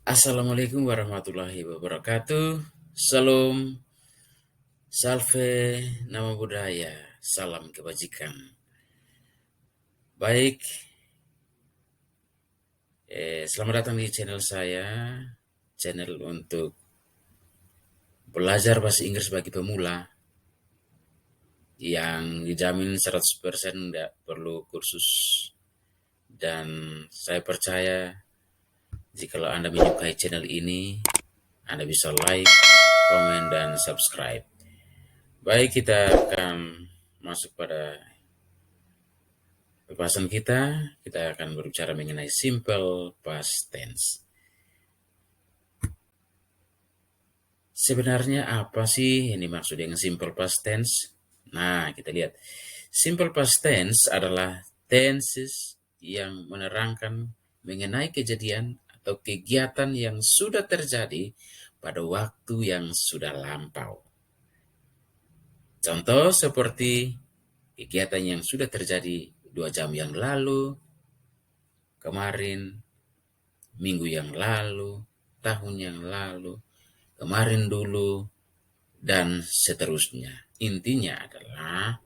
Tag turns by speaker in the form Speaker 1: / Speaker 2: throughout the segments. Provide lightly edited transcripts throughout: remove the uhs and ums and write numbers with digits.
Speaker 1: Assalamualaikum warahmatullahi wabarakatuh. Salam, salve, nama budaya, salam kebajikan. Baik, selamat datang di channel saya, channel untuk belajar bahasa Inggris bagi pemula yang dijamin 100% tidak perlu kursus. Dan saya percaya jika Anda menyukai channel ini, Anda bisa like, komen, dan subscribe. Baik, kita akan masuk pada pembahasan kita akan berbicara mengenai simple past tense. Sebenarnya apa sih yang dimaksud dengan simple past tense? Nah, kita lihat. Simple past tense adalah tenses yang menerangkan mengenai kejadian atau kegiatan yang sudah terjadi pada waktu yang sudah lampau. Contoh seperti kegiatan yang sudah terjadi 2 jam yang lalu, kemarin, minggu yang lalu, tahun yang lalu, kemarin dulu, dan seterusnya. Intinya adalah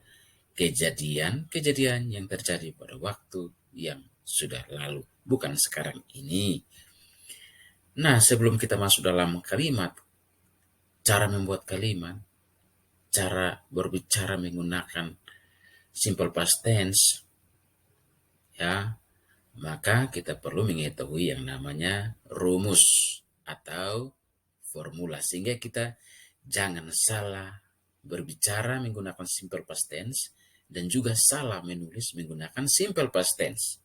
Speaker 1: kejadian-kejadian yang terjadi pada waktu yang sudah lalu, bukan sekarang ini. Nah, sebelum kita masuk dalam kalimat, cara membuat kalimat, cara berbicara menggunakan simple past tense, ya, maka kita perlu mengetahui yang namanya rumus atau formula, sehingga kita jangan salah berbicara menggunakan simple past tense dan juga salah menulis menggunakan simple past tense.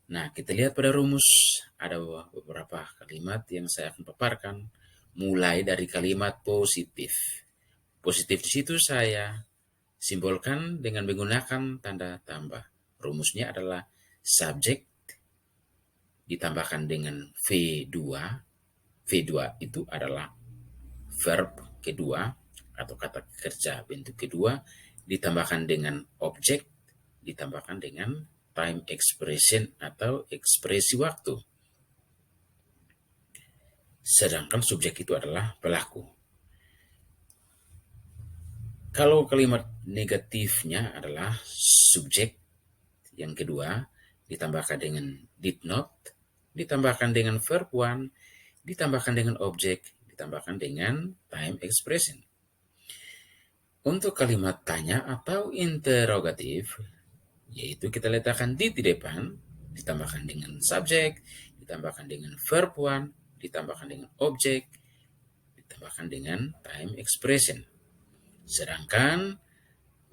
Speaker 1: Nah, kita lihat pada rumus ada beberapa kalimat yang saya akan paparkan, mulai dari kalimat positif. Positif di situ saya simbolkan dengan menggunakan tanda tambah. Rumusnya adalah subjek ditambahkan dengan V2. V2 itu adalah verb kedua atau kata kerja bentuk kedua, ditambahkan dengan objek, ditambahkan dengan time expression atau ekspresi waktu. Sedangkan subjek itu adalah pelaku. Kalau kalimat negatifnya adalah subjek yang kedua, ditambahkan dengan did not, ditambahkan dengan verb one, ditambahkan dengan objek, ditambahkan dengan time expression. Untuk kalimat tanya atau interrogatif, yaitu kita letakkan did di depan, ditambahkan dengan subjek, ditambahkan dengan verb one, ditambahkan dengan objek, ditambahkan dengan time expression. Sedangkan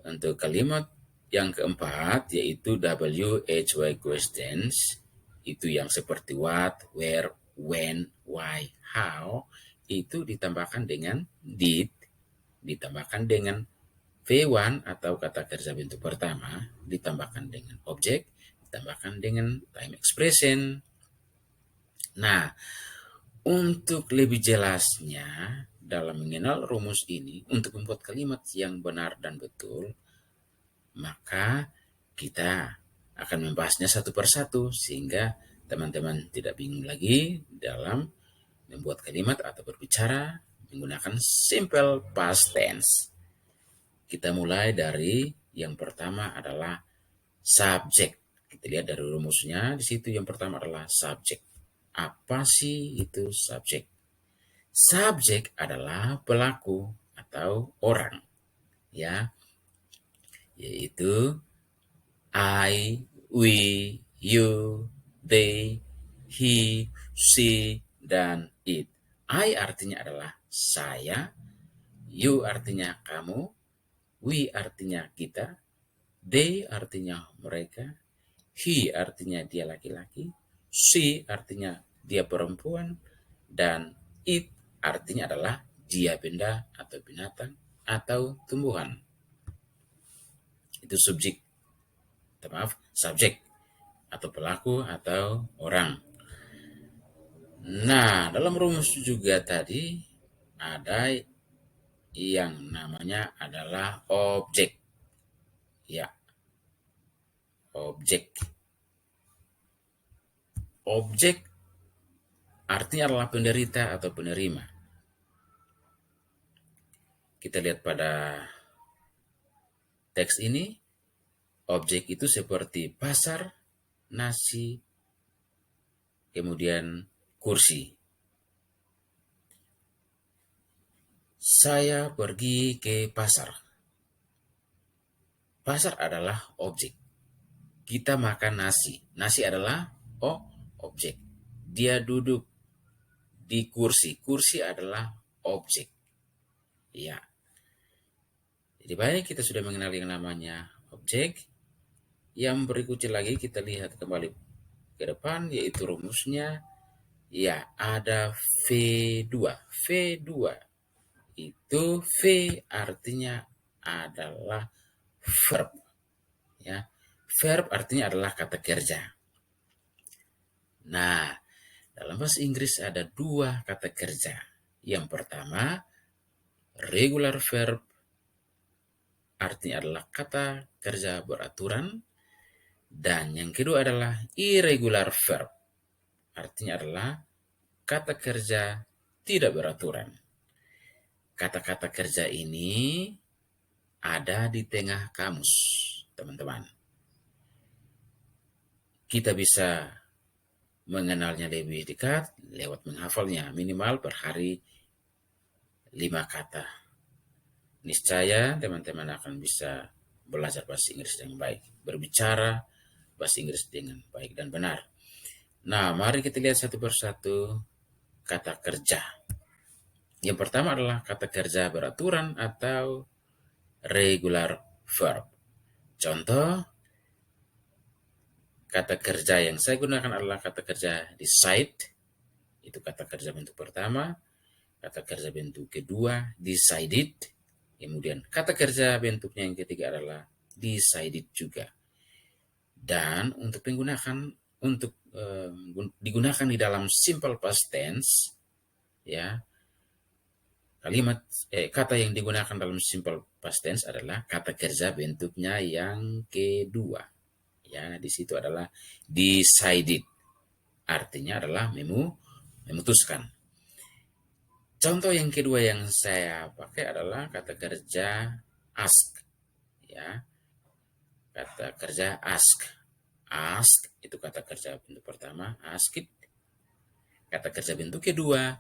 Speaker 1: untuk kalimat yang keempat, yaitu WHY questions, itu yang seperti what, where, when, why, how, itu ditambahkan dengan did, ditambahkan dengan V1 atau kata kerja bentuk pertama, ditambahkan dengan objek, ditambahkan dengan time expression. Nah, untuk lebih jelasnya dalam mengenal rumus ini, untuk membuat kalimat yang benar dan betul, maka kita akan membahasnya satu persatu sehingga teman-teman tidak bingung lagi dalam membuat kalimat atau berbicara menggunakan simple past tense. Kita mulai dari yang pertama adalah subjek. Kita lihat dari rumusnya, di situ yang pertama adalah subjek. Apa sih itu subjek? Subjek adalah pelaku atau orang, ya, yaitu I, we, you, they, he, she, dan it. I artinya adalah saya, you artinya kamu, we artinya kita, they artinya mereka, he artinya dia laki-laki, she artinya dia perempuan, dan it artinya adalah dia benda atau binatang atau tumbuhan. Itu subjek atau pelaku atau orang. Nah, dalam rumus juga tadi ada yang namanya adalah objek. Ya, objek. Objek artinya adalah penderita atau penerima. Kita lihat pada teks ini, objek itu seperti pasar, nasi, kemudian kursi. Saya pergi ke pasar. Pasar adalah objek. Kita makan nasi. Nasi adalah objek. Dia duduk di kursi. Kursi adalah objek. Ya. Jadi baik, kita sudah mengenal yang namanya objek. Yang berikutnya lagi kita lihat kembali ke depan, yaitu rumusnya. Ya, ada V2. V2 itu V artinya adalah verb. Ya, verb artinya adalah kata kerja. Nah, dalam bahasa Inggris ada dua kata kerja. Yang pertama, regular verb artinya adalah kata kerja beraturan. Dan yang kedua adalah irregular verb. Artinya adalah kata kerja tidak beraturan. Kata-kata kerja ini ada di tengah kamus, teman-teman. Kita bisa mengenalnya lebih dekat lewat menghafalnya minimal per hari 5 kata. Niscaya teman-teman akan bisa belajar bahasa Inggris dengan baik, berbicara bahasa Inggris dengan baik dan benar. Nah, mari kita lihat satu persatu kata kerja. Yang pertama adalah kata kerja beraturan atau regular verb. Contoh, kata kerja yang saya gunakan adalah kata kerja decide. Itu kata kerja bentuk pertama. Kata kerja bentuk kedua, decided. Kemudian kata kerja bentuknya yang ketiga adalah decided juga. Dan untuk digunakan di dalam simple past tense, ya, kata yang digunakan dalam simple past tense adalah kata kerja bentuknya yang kedua. Ya, di situ adalah decided. Artinya adalah memutuskan. Contoh yang kedua yang saya pakai adalah kata kerja ask. Ya. Kata kerja ask. Ask itu kata kerja bentuk pertama, ask it. Kata kerja bentuk kedua,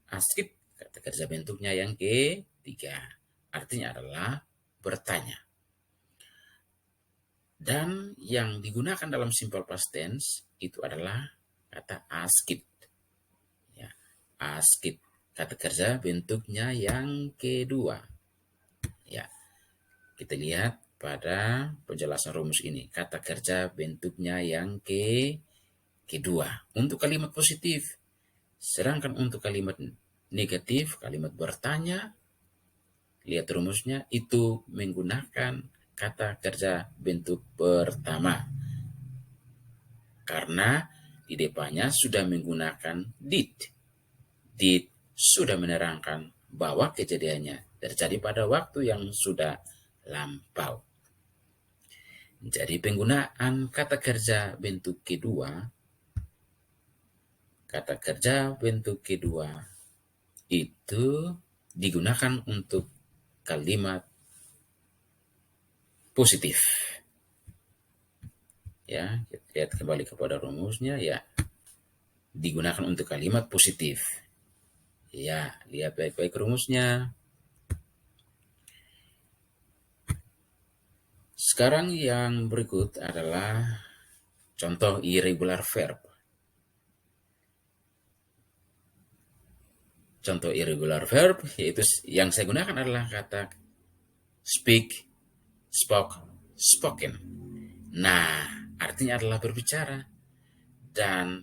Speaker 1: ask it. Kata kerja bentuknya yang ketiga. Artinya adalah bertanya. Dan yang digunakan dalam simple past tense itu adalah kata ask it. Ya, ask it. Kata kerja bentuknya yang kedua. Ya, kita lihat pada penjelasan rumus ini. Kata kerja bentuknya yang kedua. Untuk kalimat positif. Sedangkan untuk kalimat negatif, kalimat bertanya, lihat rumusnya, itu menggunakan kata kerja bentuk pertama. Karena di depannya sudah menggunakan did. Did sudah menerangkan bahwa kejadiannya terjadi pada waktu yang sudah lampau. Jadi penggunaan kata kerja bentuk kedua itu digunakan untuk kalimat positif. Ya, kita lihat kembali kepada rumusnya, ya. Digunakan untuk kalimat positif. Ya, lihat baik-baik rumusnya. Sekarang yang berikut adalah contoh irregular verb. Contoh irregular verb yaitu yang saya gunakan adalah kata speak, spoke, spoken. Nah, artinya adalah berbicara. Dan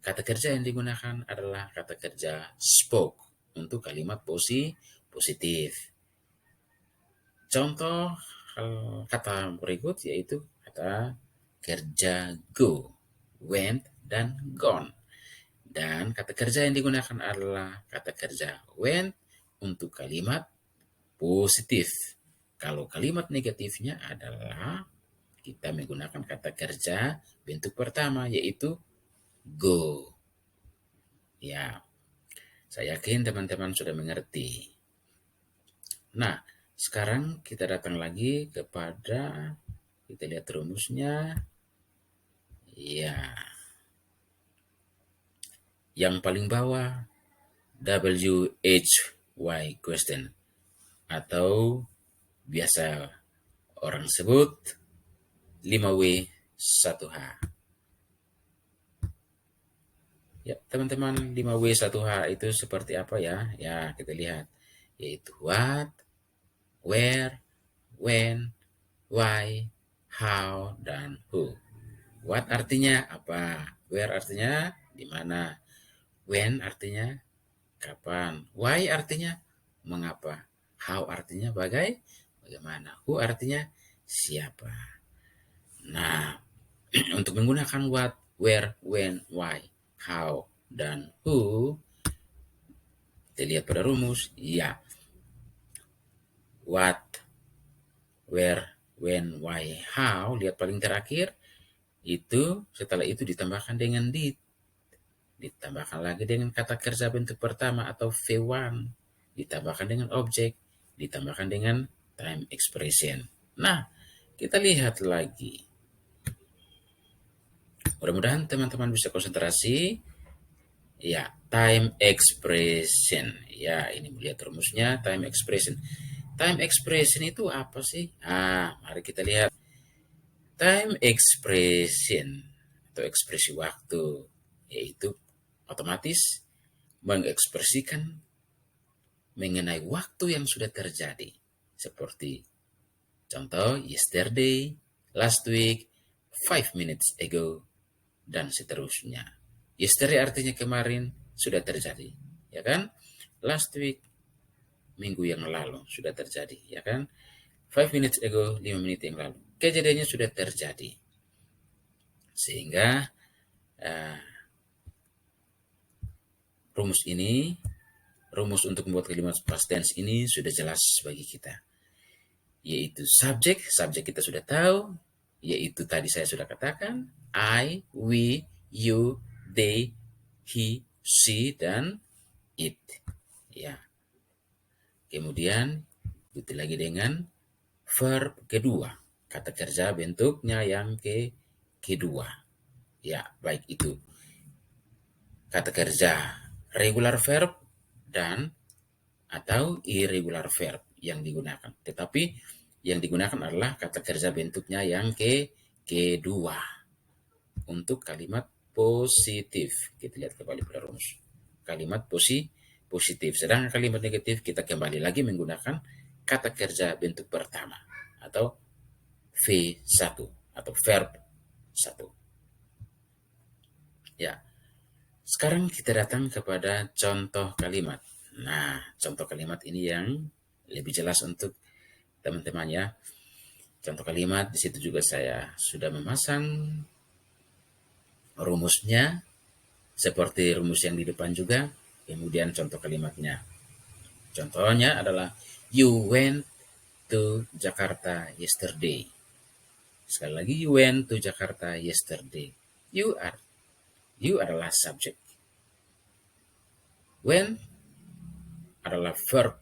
Speaker 1: kata kerja yang digunakan adalah kata kerja spoke untuk kalimat positif. Contoh kata berikut yaitu kata kerja go, went, dan gone. Dan kata kerja yang digunakan adalah kata kerja went untuk kalimat positif. Kalau kalimat negatifnya adalah kita menggunakan kata kerja bentuk pertama yaitu go. Ya, saya yakin teman-teman sudah mengerti. Nah, sekarang kita datang lagi kepada, kita lihat rumusnya. Ya, yang paling bawah WHY question, atau biasa orang sebut 5W 1H. Ya, teman-teman, 5W 1H itu seperti apa ya? Ya, kita lihat. Yaitu what, where, when, why, how, dan who. What artinya apa? Where artinya di mana? When artinya kapan? Why artinya mengapa? How artinya bagaimana? Who artinya siapa? Nah, untuk menggunakan what, where, when, why, how, dan who, kita lihat pada rumus. Ya, what, where, when, why, how, lihat paling terakhir. Itu setelah itu ditambahkan dengan did. Ditambahkan lagi dengan kata kerja bentuk pertama atau V1. Ditambahkan dengan objek. Ditambahkan dengan time expression. Nah, kita lihat lagi. Mudah-mudahan teman-teman bisa konsentrasi. Ya, time expression. Ya, ini melihat rumusnya, time expression. Time expression itu apa sih? Nah, mari kita lihat. Time expression atau ekspresi waktu, yaitu otomatis mengekspresikan mengenai waktu yang sudah terjadi. Seperti contoh, yesterday, last week, 5 minutes ago, dan seterusnya. Yesterday artinya kemarin sudah terjadi, ya kan? Last week, minggu yang lalu sudah terjadi, ya kan? 5 minutes ago, 5 menit yang lalu. Kejadiannya sudah terjadi. Sehingga rumus ini, rumus untuk membuat kalimat past tense ini sudah jelas bagi kita. Yaitu subjek kita sudah tahu, yaitu tadi saya sudah katakan, I, we, you, they, he, she, dan it. Ya. Kemudian ikuti lagi dengan verb kedua, kata kerja bentuknya yang kedua. Ya, baik itu kata kerja regular verb dan atau irregular verb yang digunakan. Tetapi yang digunakan adalah kata kerja bentuknya yang kedua untuk kalimat positif. Kita lihat kembali pada rumus. Kalimat positif. Sedangkan kalimat negatif kita kembali lagi menggunakan kata kerja bentuk pertama atau V1 atau verb 1. Ya. Sekarang kita datang kepada contoh kalimat. Nah, contoh kalimat ini yang lebih jelas untuk teman-teman ya. Contoh kalimat, di situ juga saya sudah memasang rumusnya, seperti rumus yang di depan juga. Kemudian contoh kalimatnya. Contohnya adalah, you went to Jakarta yesterday. Sekali lagi, you went to Jakarta yesterday. You adalah subjek. When adalah verb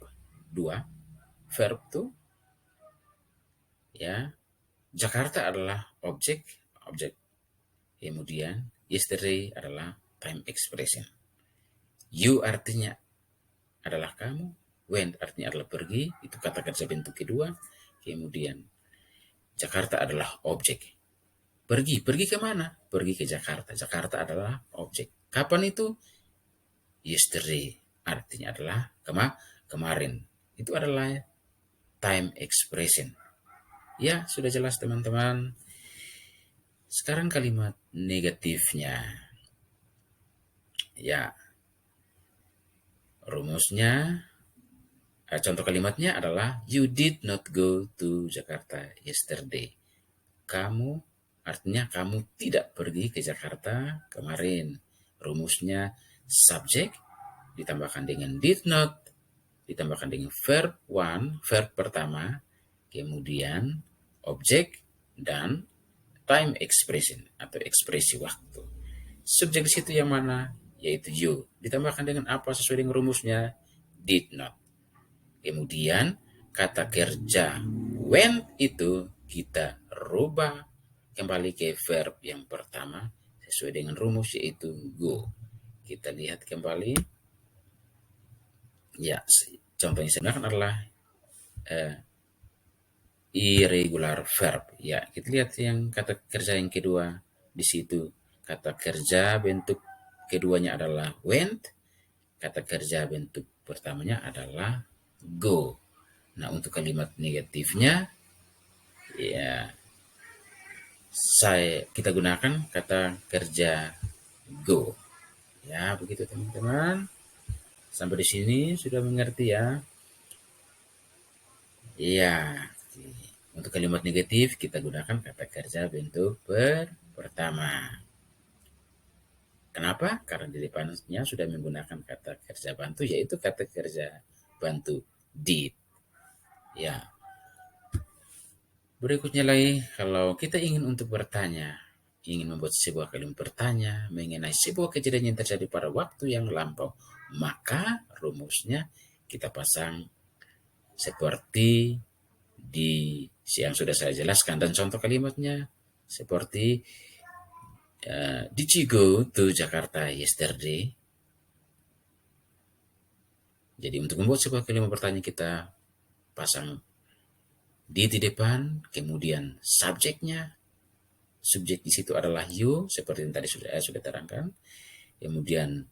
Speaker 1: 2, verb to, ya. Jakarta adalah objek. Kemudian yesterday adalah time expression. You artinya adalah kamu, when artinya adalah pergi, itu kata kerja bentuk kedua. Kemudian Jakarta adalah objek. Pergi kemana? Pergi ke Jakarta. Jakarta adalah objek. Kapan itu? Yesterday artinya adalah kemarin. Itu adalah time expression. Ya, sudah jelas teman-teman. Sekarang kalimat negatifnya. Ya, rumusnya, contoh kalimatnya adalah, you did not go to Jakarta yesterday. Kamu, artinya kamu tidak pergi ke Jakarta kemarin. Rumusnya subjek ditambahkan dengan did not, ditambahkan dengan verb 1, verb pertama, kemudian objek, dan time expression atau ekspresi waktu. Subjek di situ yang mana? yaitu you. Ditambahkan dengan apa sesuai dengan rumusnya? Did not. Kemudian kata kerja went itu kita rubah kembali ke verb yang pertama sesuai dengan rumus yaitu go. Kita lihat kembali. Ya, contoh yang saya gunakan adalah irregular verb. Ya, kita lihat yang kata kerja yang kedua di situ. Kata kerja bentuk keduanya adalah went. Kata kerja bentuk pertamanya adalah go. Nah, untuk kalimat negatifnya ya kita gunakan kata kerja go. Ya, begitu teman-teman. Sampai di sini sudah mengerti ya? Iya. Untuk kalimat negatif kita gunakan kata kerja bentuk pertama. Kenapa? Karena di depannya sudah menggunakan kata kerja bantu yaitu kata kerja bantu did. Ya. Berikutnya lagi, kalau kita ingin untuk bertanya, ingin membuat sebuah kalimat bertanya mengenai sebuah kejadian yang terjadi pada waktu yang lampau, maka rumusnya kita pasang seperti yang sudah saya jelaskan, dan contoh kalimatnya seperti did you go to Jakarta yesterday? Jadi untuk membuat sebuah kalimat bertanya kita pasang did di depan, kemudian subjeknya. Subjek di situ adalah you, seperti yang tadi sudah terangkan. Kemudian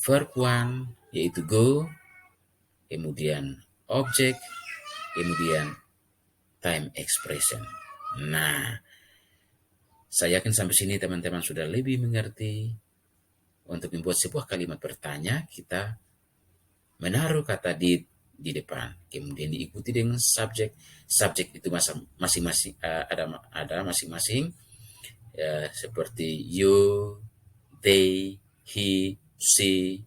Speaker 1: verb one yaitu go, kemudian objek, kemudian time expression. Nah, saya yakin sampai sini teman-teman sudah lebih mengerti. Untuk membuat sebuah kalimat bertanya, kita menaruh kata did di depan, kemudian diikuti dengan subjek. Subjek itu masing-masing ada masing-masing. Seperti you, they, he, she,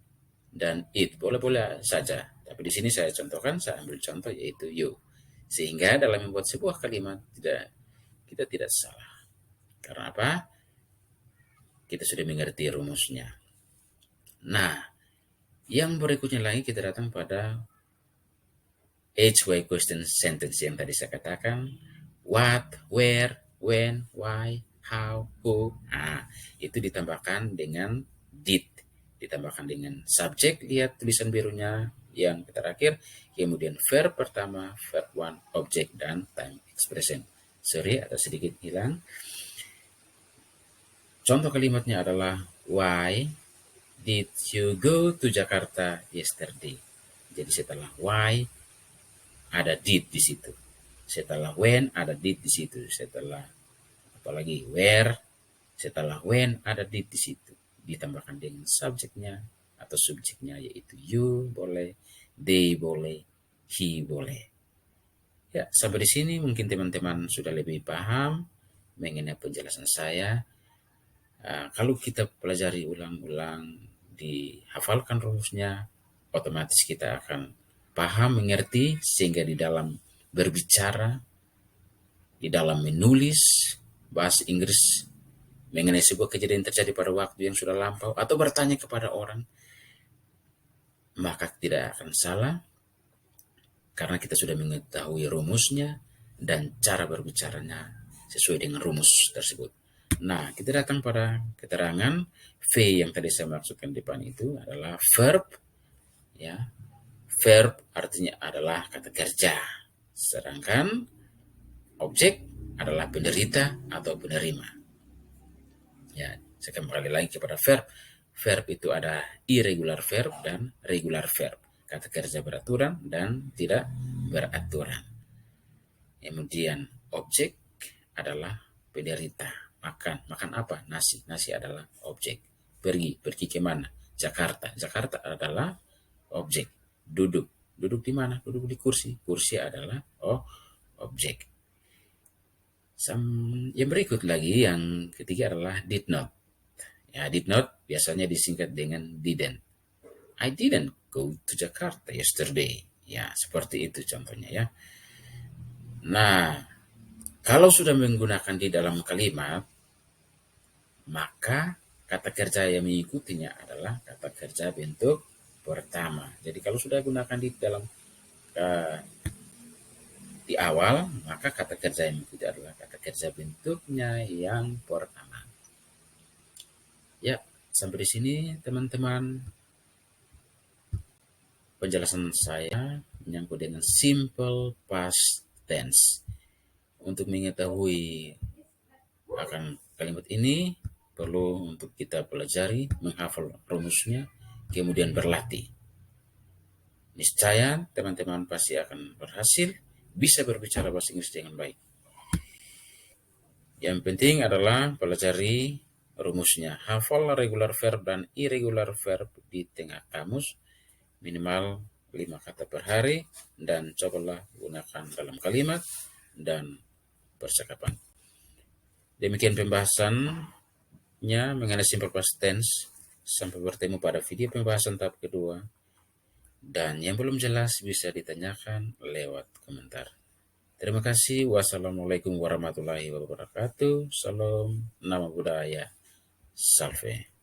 Speaker 1: dan it. Boleh-boleh saja. Tapi di sini saya contohkan, saya ambil contoh yaitu you. Sehingga dalam membuat sebuah kalimat kita tidak salah. Karena apa? Kita sudah mengerti rumusnya. Nah, yang berikutnya lagi kita datang pada HY question sentence yang tadi saya katakan. What, where, when, why, how, who. Nah, itu ditambahkan dengan did. Ditambahkan dengan subjek, lihat tulisan birunya yang terakhir. Kemudian verb pertama, verb one, objek, dan time expression. Sorry, ada sedikit hilang. Contoh kalimatnya adalah why did you go to Jakarta yesterday? Jadi setelah why ada did di situ. Setelah when ada did di situ. Setelah apalagi where, setelah when ada did di situ. Ditambahkan dengan subjeknya atau subjeknya yaitu you boleh, they boleh, he boleh. Ya, sampai di sini mungkin teman-teman sudah lebih paham mengenai penjelasan saya. Kalau kita pelajari ulang-ulang, dihafalkan rumusnya, otomatis kita akan paham, mengerti, sehingga di dalam berbicara, di dalam menulis bahasa Inggris mengenai sebuah kejadian terjadi pada waktu yang sudah lampau, atau bertanya kepada orang, maka tidak akan salah, karena kita sudah mengetahui rumusnya dan cara berbicaranya sesuai dengan rumus tersebut. Nah, kita datang pada keterangan V yang tadi saya maksudkan di depan itu adalah verb. Ya, verb artinya adalah kata kerja. Sedangkan objek adalah penderita atau penerima. Ya, saya kembali lagi kepada verb. Verb itu ada irregular verb dan regular verb. Kata kerja beraturan dan tidak beraturan. Kemudian objek adalah penderita. Makan apa? Nasi adalah objek. Pergi kemana? Jakarta adalah objek. Duduk di mana? Duduk di kursi adalah objek. Yang berikut lagi, yang ketiga adalah did not. Ya, did not biasanya disingkat dengan didn't. I didn't go to Jakarta yesterday. Ya, seperti itu contohnya ya. Nah, kalau sudah menggunakan di dalam kalimat, maka kata kerja yang mengikutinya adalah kata kerja bentuk pertama. Jadi kalau sudah gunakan di dalam di awal, maka kata kerja yang mengikuti adalah kata kerja bentuknya yang pertama. Ya, sampai di sini teman-teman penjelasan saya menyangkut dengan simple past tense. Untuk mengetahui akan kalimat ini, perlu untuk kita pelajari, menghafal rumusnya, kemudian berlatih. Niscaya teman-teman pasti akan berhasil bisa berbicara bahasa Inggris dengan baik. Yang penting adalah pelajari rumusnya. Hafal regular verb dan irregular verb di tengah kamus minimal 5 kata per hari, dan cobalah gunakan dalam kalimat dan percakapan. Demikian pembahasannya mengenai simple past tense. Sampai bertemu pada video pembahasan tahap kedua. Dan yang belum jelas bisa ditanyakan lewat komentar. Terima kasih. Wassalamualaikum warahmatullahi wabarakatuh. Salam nama budaya. Salve.